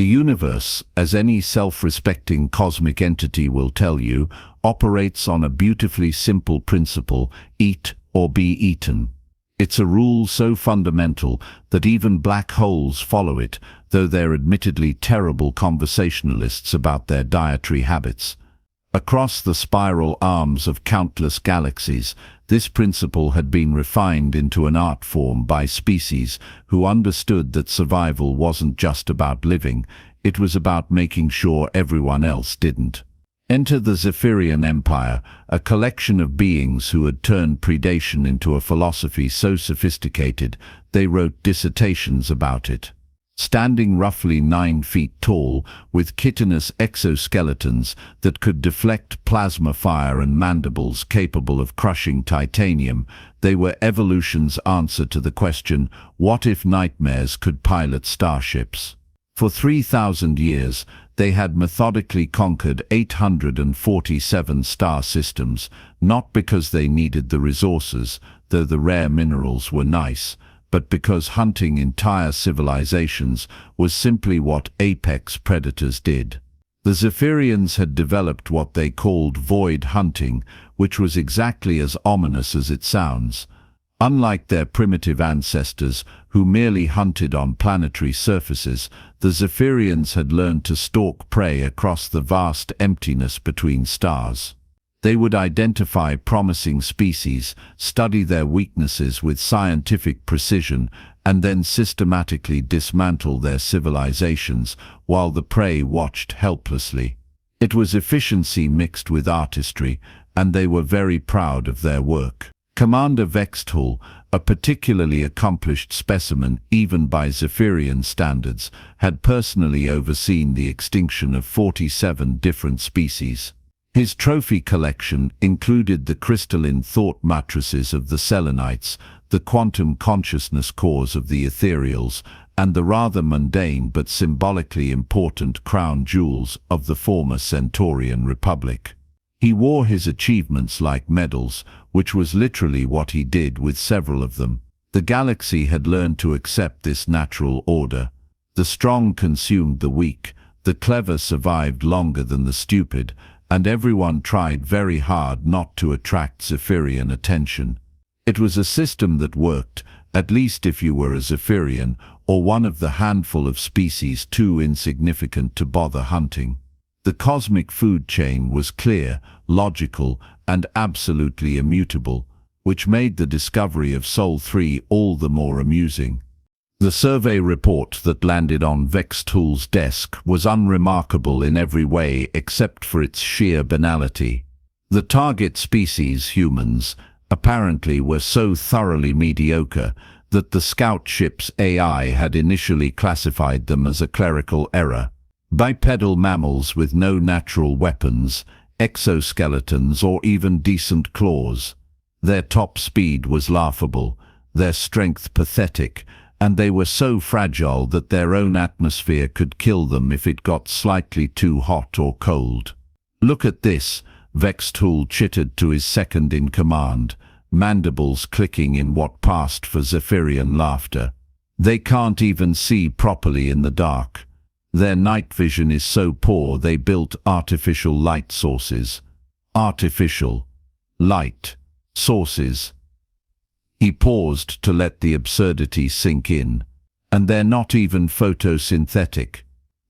The universe, as any self-respecting cosmic entity will tell you, operates on a beautifully simple principle: eat or be eaten. It's a rule so fundamental that even black holes follow it, though they're admittedly terrible conversationalists about their dietary habits. Across the spiral arms of countless galaxies, this principle had been refined into an art form by species who understood that survival wasn't just about living, it was about making sure everyone else didn't. Enter the Zephyrian Empire, a collection of beings who had turned predation into a philosophy so sophisticated they wrote dissertations about it. Standing roughly 9 feet tall, with chitinous exoskeletons that could deflect plasma fire and mandibles capable of crushing titanium, they were evolution's answer to the question, what if nightmares could pilot starships? For 3,000 years, they had methodically conquered 847 star systems, not because they needed the resources, though the rare minerals were nice, but because hunting entire civilizations was simply what apex predators did. The Zephyrians had developed what they called void hunting, which was exactly as ominous as it sounds. Unlike their primitive ancestors, who merely hunted on planetary surfaces, the Zephyrians had learned to stalk prey across the vast emptiness between stars. They would identify promising species, study their weaknesses with scientific precision, and then systematically dismantle their civilizations while the prey watched helplessly. It was efficiency mixed with artistry, and they were very proud of their work. Commander Vexthul, a particularly accomplished specimen even by Zephyrian standards, had personally overseen the extinction of 47 different species. His trophy collection included the crystalline thought matrices of the Selenites, the quantum consciousness cores of the Ethereals, and the rather mundane but symbolically important crown jewels of the former Centaurian Republic. He wore his achievements like medals, which was literally what he did with several of them. The galaxy had learned to accept this natural order. The strong consumed the weak, the clever survived longer than the stupid, and everyone tried very hard not to attract Zephyrian attention. It was a system that worked, at least if you were a Zephyrian, or one of the handful of species too insignificant to bother hunting. The cosmic food chain was clear, logical, and absolutely immutable, which made the discovery of Sol 3 all the more amusing. The survey report that landed on Vexthul's desk was unremarkable in every way except for its sheer banality. The target species, humans, apparently were so thoroughly mediocre that the scout ship's AI had initially classified them as a clerical error. Bipedal mammals with no natural weapons, exoskeletons, or even decent claws. Their top speed was laughable, their strength pathetic, and they were so fragile that their own atmosphere could kill them if it got slightly too hot or cold. "Look at this," Vexthul chittered to his second-in-command, mandibles clicking in what passed for Zephyrian laughter. "They can't even see properly in the dark. Their night vision is so poor they built artificial light sources." Artificial light sources. He paused to let the absurdity sink in. And they're not even photosynthetic.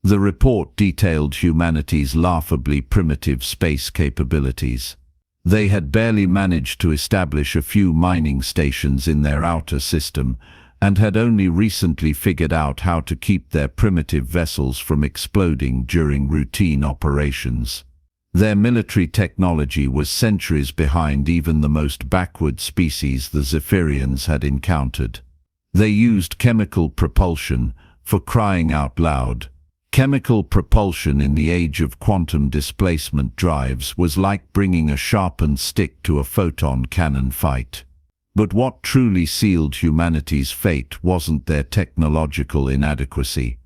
The report detailed humanity's laughably primitive space capabilities. They had barely managed to establish a few mining stations in their outer system, and had only recently figured out how to keep their primitive vessels from exploding during routine operations. Their military technology was centuries behind even the most backward species the Zephyrians had encountered. They used chemical propulsion, for crying out loud. Chemical propulsion in the age of quantum displacement drives was like bringing a sharpened stick to a photon cannon fight. But what truly sealed humanity's fate wasn't their technological inadequacy.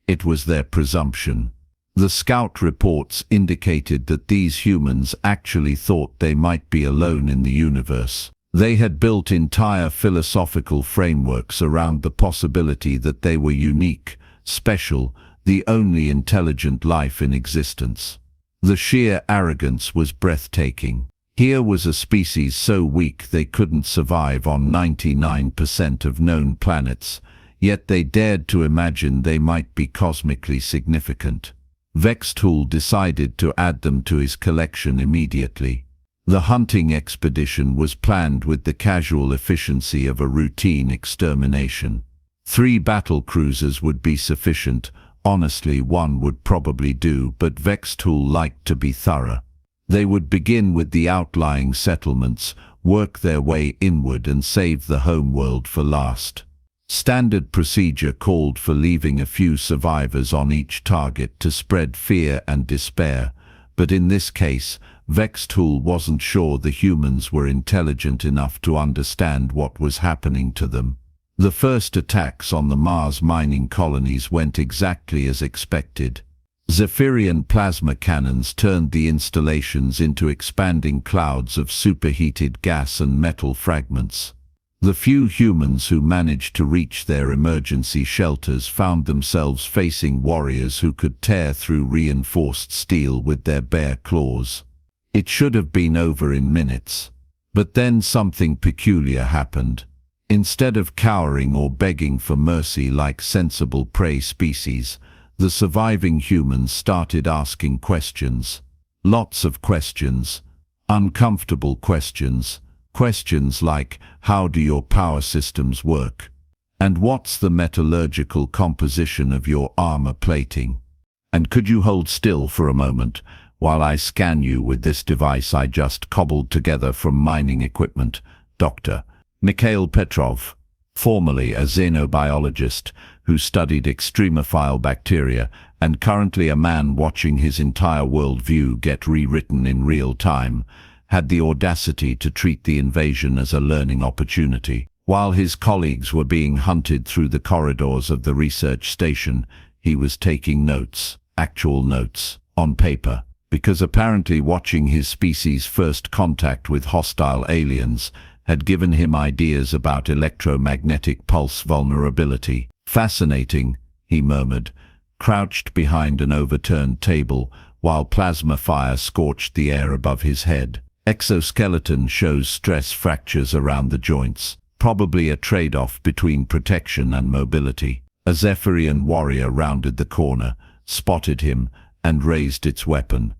It was their presumption. The scout reports indicated that these humans actually thought they might be alone in the universe. They had built entire philosophical frameworks around the possibility that they were unique, special, the only intelligent life in existence. The sheer arrogance was breathtaking. Here was a species so weak they couldn't survive on 99% of known planets, yet they dared to imagine they might be cosmically significant. Vextool decided to add them to his collection immediately. The hunting expedition was planned with the casual efficiency of a routine extermination. 3 battle cruisers would be sufficient. Honestly, 1 would probably do, but Vextool liked to be thorough. They would begin with the outlying settlements, work their way inward and save the homeworld for last. Standard procedure called for leaving a few survivors on each target to spread fear and despair, but in this case, Vextool wasn't sure the humans were intelligent enough to understand what was happening to them. The first attacks on the Mars mining colonies went exactly as expected. Zephyrian plasma cannons turned the installations into expanding clouds of superheated gas and metal fragments. The few humans who managed to reach their emergency shelters found themselves facing warriors who could tear through reinforced steel with their bare claws. It should have been over in minutes. But then something peculiar happened. Instead of cowering or begging for mercy like sensible prey species, the surviving humans started asking questions. Lots of questions. Uncomfortable questions. Questions like, how do your power systems work? And what's the metallurgical composition of your armor plating? And could you hold still for a moment while I scan you with this device I just cobbled together from mining equipment? Dr. Mikhail Petrov, formerly a xenobiologist who studied extremophile bacteria and currently a man watching his entire worldview get rewritten in real time, had the audacity to treat the invasion as a learning opportunity. While his colleagues were being hunted through the corridors of the research station, he was taking notes, actual notes, on paper, because apparently watching his species' first contact with hostile aliens had given him ideas about electromagnetic pulse vulnerability. Fascinating, he murmured, crouched behind an overturned table while plasma fire scorched the air above his head. Exoskeleton shows stress fractures around the joints, probably a trade-off between protection and mobility. A Zephyrian warrior rounded the corner, spotted him, and raised its weapon.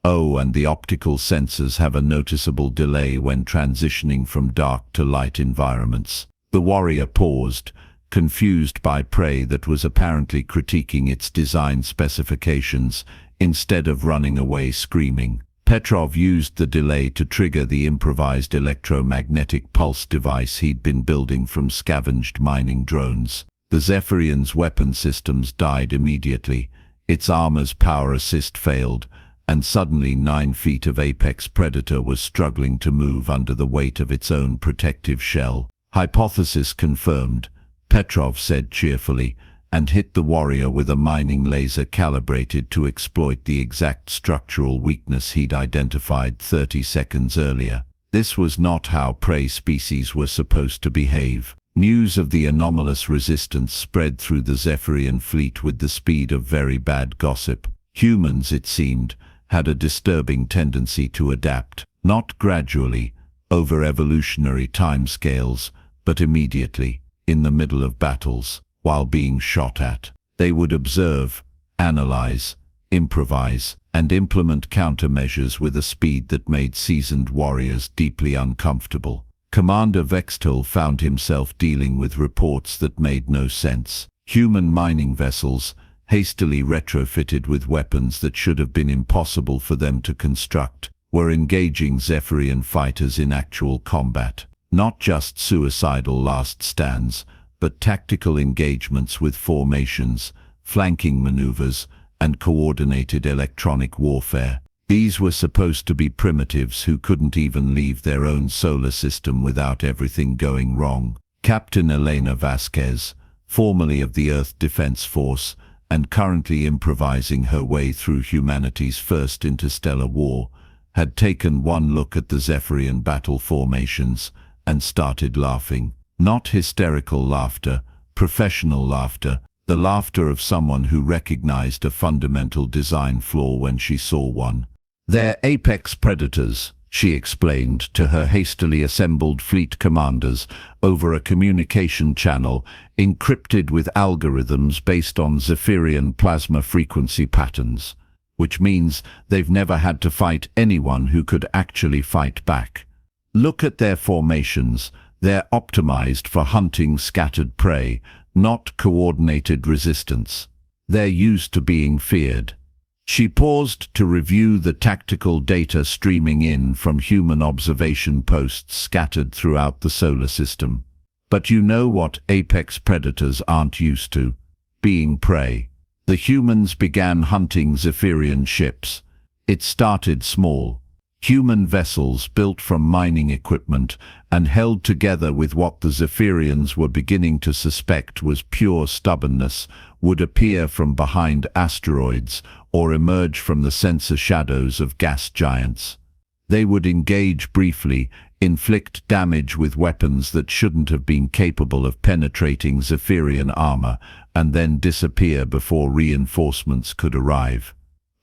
Oh, and the optical sensors have a noticeable delay when transitioning from dark to light environments. The warrior paused, confused by prey that was apparently critiquing its design specifications, instead of running away screaming. Petrov used the delay to trigger the improvised electromagnetic pulse device he'd been building from scavenged mining drones. The Zephyrians' weapon systems died immediately. Its armor's power assist failed, and suddenly 9 feet of apex predator was struggling to move under the weight of its own protective shell. Hypothesis confirmed, Petrov said cheerfully, and hit the warrior with a mining laser calibrated to exploit the exact structural weakness he'd identified 30 seconds earlier. This was not how prey species were supposed to behave. News of the anomalous resistance spread through the Zephyrian fleet with the speed of very bad gossip. Humans, it seemed, had a disturbing tendency to adapt, not gradually, over evolutionary timescales, but immediately, in the middle of battles, while being shot at. They would observe, analyze, improvise, and implement countermeasures with a speed that made seasoned warriors deeply uncomfortable. Commander Vextool found himself dealing with reports that made no sense. Human mining vessels, hastily retrofitted with weapons that should have been impossible for them to construct, were engaging Zephyrian fighters in actual combat. Not just suicidal last stands, but tactical engagements with formations, flanking maneuvers, and coordinated electronic warfare. These were supposed to be primitives who couldn't even leave their own solar system without everything going wrong. Captain Elena Vasquez, formerly of the Earth Defense Force, and currently improvising her way through humanity's first interstellar war, had taken one look at the Zephyrian battle formations and started laughing. Not hysterical laughter, professional laughter, the laughter of someone who recognized a fundamental design flaw when she saw one. "They're apex predators," she explained to her hastily assembled fleet commanders over a communication channel encrypted with algorithms based on Zephyrian plasma frequency patterns, which means they've never had to fight anyone who could actually fight back. Look at their formations. They're optimized for hunting scattered prey, not coordinated resistance. They're used to being feared. She paused to review the tactical data streaming in from human observation posts scattered throughout the solar system. But you know what apex predators aren't used to? Being prey. The humans began hunting Zephyrian ships. It started small. Human vessels built from mining equipment and held together with what the Zephyrians were beginning to suspect was pure stubbornness would appear from behind asteroids or emerge from the sensor shadows of gas giants. They would engage briefly, inflict damage with weapons that shouldn't have been capable of penetrating Zephyrian armor, and then disappear before reinforcements could arrive.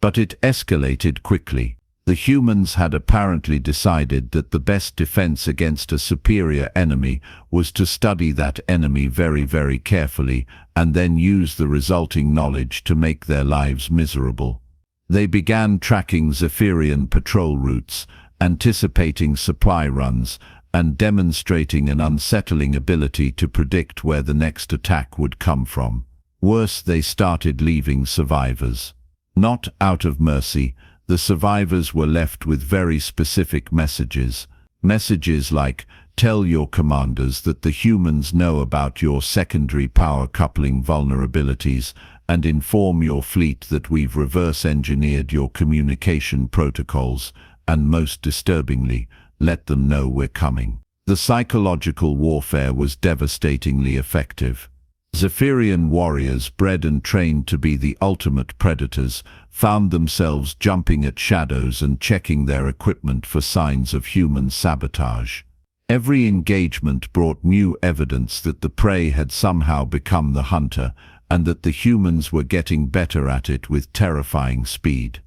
But it escalated quickly. The humans had apparently decided that the best defense against a superior enemy was to study that enemy very, very carefully and then use the resulting knowledge to make their lives miserable. They began tracking Zephyrian patrol routes, anticipating supply runs, and demonstrating an unsettling ability to predict where the next attack would come from. Worse, they started leaving survivors. Not out of mercy, the survivors were left with very specific messages. Messages like, "Tell your commanders that the humans know about your secondary power coupling vulnerabilities and inform your fleet that we've reverse-engineered your communication protocols, and most disturbingly, let them know we're coming." The psychological warfare was devastatingly effective. Zephyrian warriors, bred and trained to be the ultimate predators, found themselves jumping at shadows and checking their equipment for signs of human sabotage. Every engagement brought new evidence that the prey had somehow become the hunter, and that the humans were getting better at it with terrifying speed.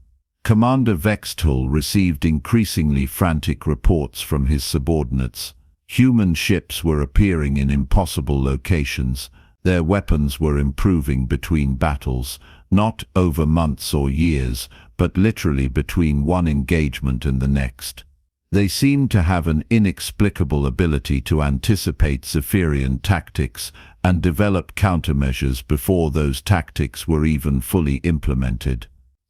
Commander Vextul received increasingly frantic reports from his subordinates. Human ships were appearing in impossible locations. Their weapons were improving between battles, not over months or years, but literally between one engagement and the next. They seemed to have an inexplicable ability to anticipate Zephyrian tactics and develop countermeasures before those tactics were even fully implemented.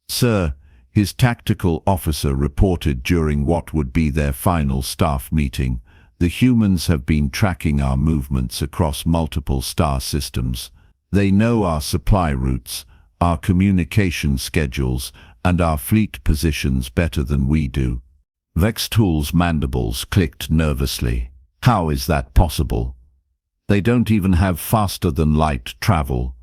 "Sir," his tactical officer reported during what would be their final staff meeting, "the humans have been tracking our movements across multiple star systems. They know our supply routes, our communication schedules, and our fleet positions better than we do." Vextul's mandibles clicked nervously. "How is that possible? They don't even have faster-than-light travel."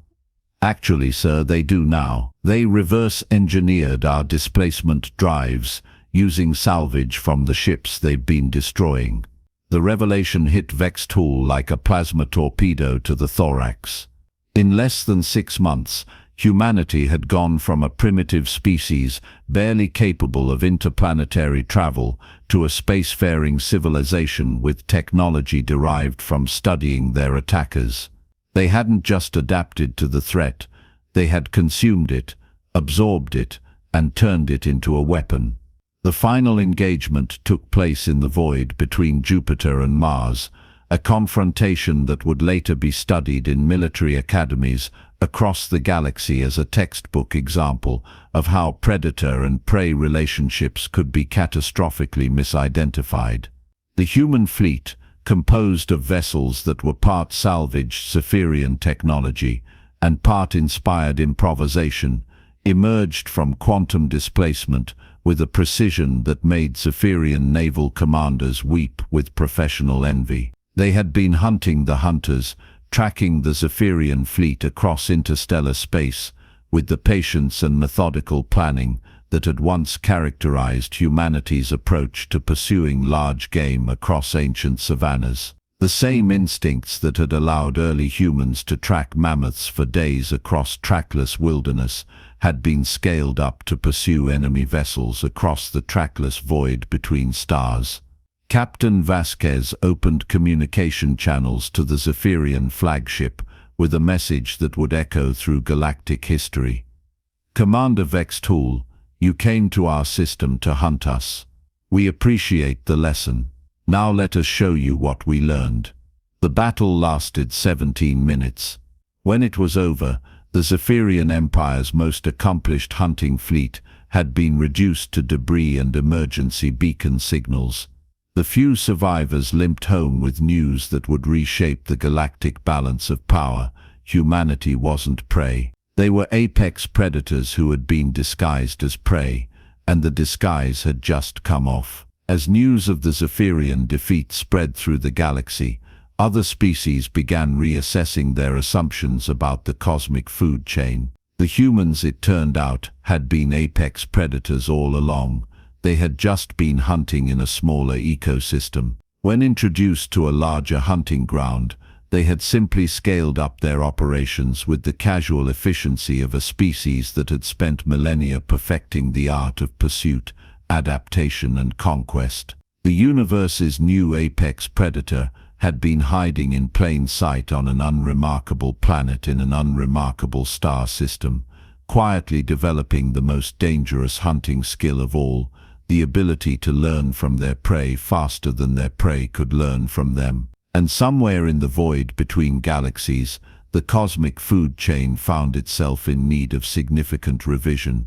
"Actually, sir, they do now. They reverse-engineered our displacement drives, using salvage from the ships they've been destroying." The revelation hit Vextul like a plasma torpedo to the thorax. In less than 6 months, humanity had gone from a primitive species barely capable of interplanetary travel to a spacefaring civilization with technology derived from studying their attackers. They hadn't just adapted to the threat, they had consumed it, absorbed it, and turned it into a weapon. The final engagement took place in the void between Jupiter and Mars, a confrontation that would later be studied in military academies across the galaxy as a textbook example of how predator and prey relationships could be catastrophically misidentified. The human fleet, composed of vessels that were part salvaged Zephyrian technology and part inspired improvisation, emerged from quantum displacement with a precision that made Zephyrian naval commanders weep with professional envy. They had been hunting the hunters, tracking the Zephyrian fleet across interstellar space with the patience and methodical planning that had once characterized humanity's approach to pursuing large game across ancient savannas. The same instincts that had allowed early humans to track mammoths for days across trackless wilderness had been scaled up to pursue enemy vessels across the trackless void between stars. Captain Vasquez opened communication channels to the Zephyrian flagship with a message that would echo through galactic history. "Commander Vextool, you came to our system to hunt us. We appreciate the lesson. Now let us show you what we learned." The battle lasted 17 minutes. When it was over, the Zephyrian Empire's most accomplished hunting fleet had been reduced to debris and emergency beacon signals. The few survivors limped home with news that would reshape the galactic balance of power. Humanity wasn't prey. They were apex predators who had been disguised as prey, and the disguise had just come off. As news of the Zephyrian defeat spread through the galaxy, other species began reassessing their assumptions about the cosmic food chain. The humans, it turned out, had been apex predators all along. They had just been hunting in a smaller ecosystem. When introduced to a larger hunting ground, they had simply scaled up their operations with the casual efficiency of a species that had spent millennia perfecting the art of pursuit, adaptation and conquest. The universe's new apex predator had been hiding in plain sight on an unremarkable planet in an unremarkable star system, quietly developing the most dangerous hunting skill of all, the ability to learn from their prey faster than their prey could learn from them. And somewhere in the void between galaxies, the cosmic food chain found itself in need of significant revision.